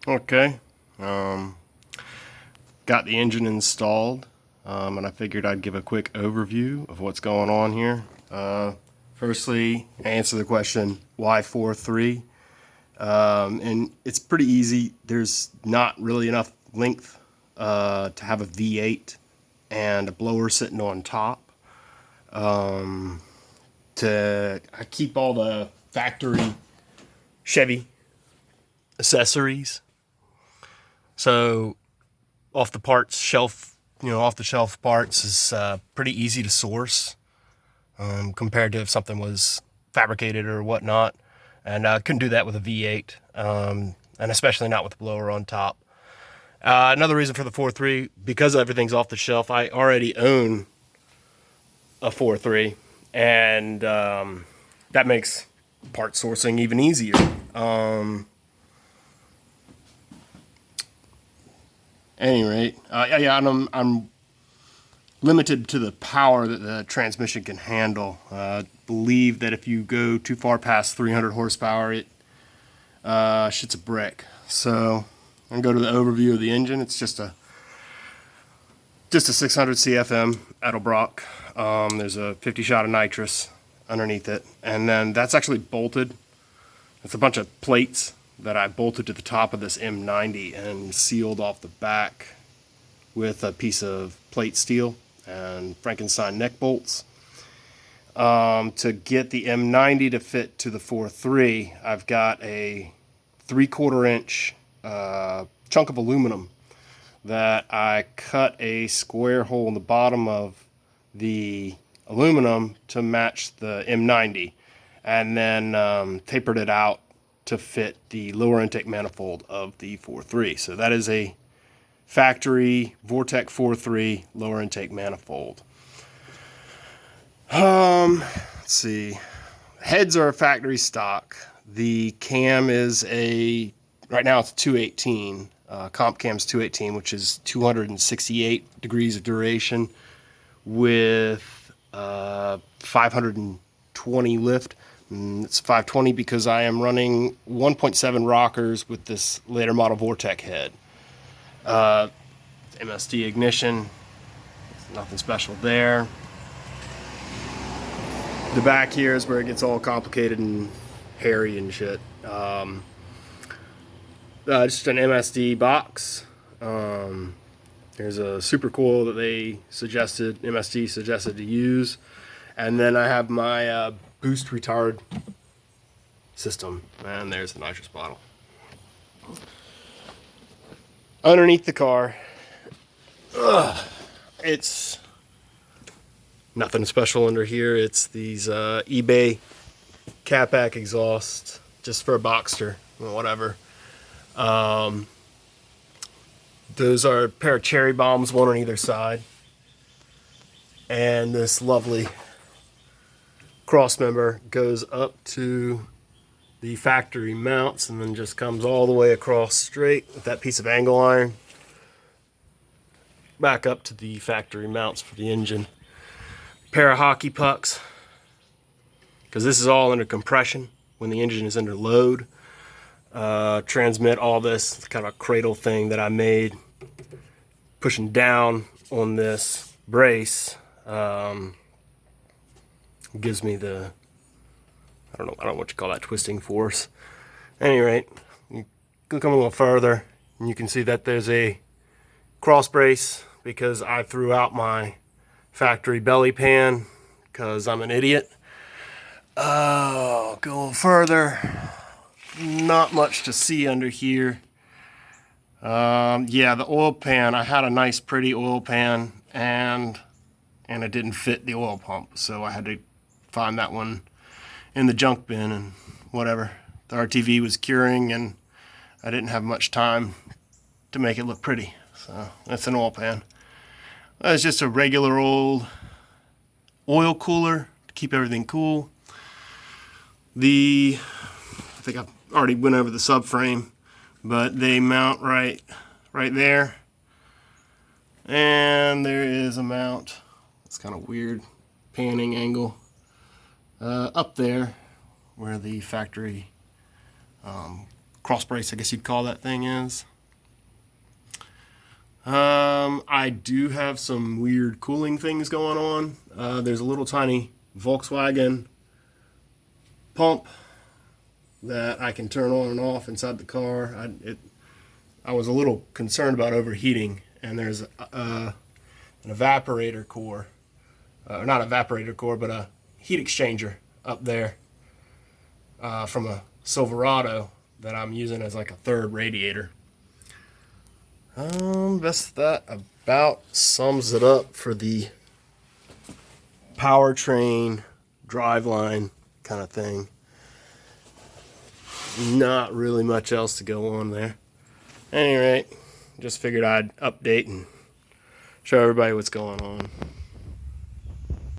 Okay, got the engine installed, and I figured I'd give a quick overview of what's going on here. Firstly, answer the question, why 4.3? And it's pretty easy. There's not really enough length to have a V8 and a blower sitting on top. I keep all the factory Chevy accessories. So off the shelf parts is pretty easy to source compared to if something was fabricated or whatnot. And I couldn't do that with a V8, and especially not with the blower on top. Another reason for the 4.3, because everything's off the shelf, I already own a 4.3, and that makes part sourcing even easier. Any rate, and I'm limited to the power that the transmission can handle. I believe that if you go too far past 300 horsepower, it shits a brick. So I'm going to go to the overview of the engine. It's just a 600 CFM Edelbrock. There's a 50 shot of nitrous underneath it, and then that's actually bolted. It's a bunch of plates that I bolted to the top of this M90 and sealed off the back with a piece of plate steel and Frankenstein neck bolts. To get the M90 to fit to the 4.3, I've got a 3/4 inch chunk of aluminum that I cut a square hole in the bottom of the aluminum to match the M90, and then tapered it out to fit the lower intake manifold of the 4.3. So that is a factory Vortec 4.3 lower intake manifold. Let's see. Heads are a factory stock. The cam is right now it's 218. Comp cam's 218, which is 268 degrees of duration with 520 lift. It's 520 because I am running 1.7 rockers with this later model Vortec head. Msd Ignition, nothing special there. The back here is where it gets all complicated and hairy and shit. Just an MSD box. There's a super coil that MSD suggested to use. And then I have my boost retard system. And there's the nitrous bottle. Underneath the car, it's nothing special under here. It's these eBay catback exhaust, just for a Boxster or whatever. Those are a pair of cherry bombs, one on either side. And this lovely cross member goes up to the factory mounts and then just comes all the way across straight with that piece of angle iron back up to the factory mounts for the engine. Pair of hockey pucks, because this is all under compression when the engine is under load. Transmit all this kind of a cradle thing that I made, pushing down on this brace. Gives me the, I don't know what you call that, twisting force. At any rate, you can come a little further and you can see that there's a cross brace because I threw out my factory belly pan because I'm an idiot. Go a little further. Not much to see under here. Yeah, the oil pan, I had a nice pretty oil pan and it didn't fit the oil pump, so I had to find that one in the junk bin and whatever. The RTV was curing and I didn't have much time to make it look pretty, so that's an oil pan. That's just a regular old oil cooler to keep everything cool. I think I've already went over the subframe, but they mount right there. And there is a mount. It's kind of weird panning angle up there where the factory cross brace, I guess you'd call that thing is. I do have some weird cooling things going on. There's a little tiny Volkswagen pump that I can turn on and off inside the car. I was a little concerned about overheating, and there's an evaporator core, or not evaporator core, but a heat exchanger up there from a Silverado that I'm using as like a third radiator. That about sums it up for the powertrain driveline kind of thing. Not really much else to go on there. At any rate, just figured I'd update and show everybody what's going on.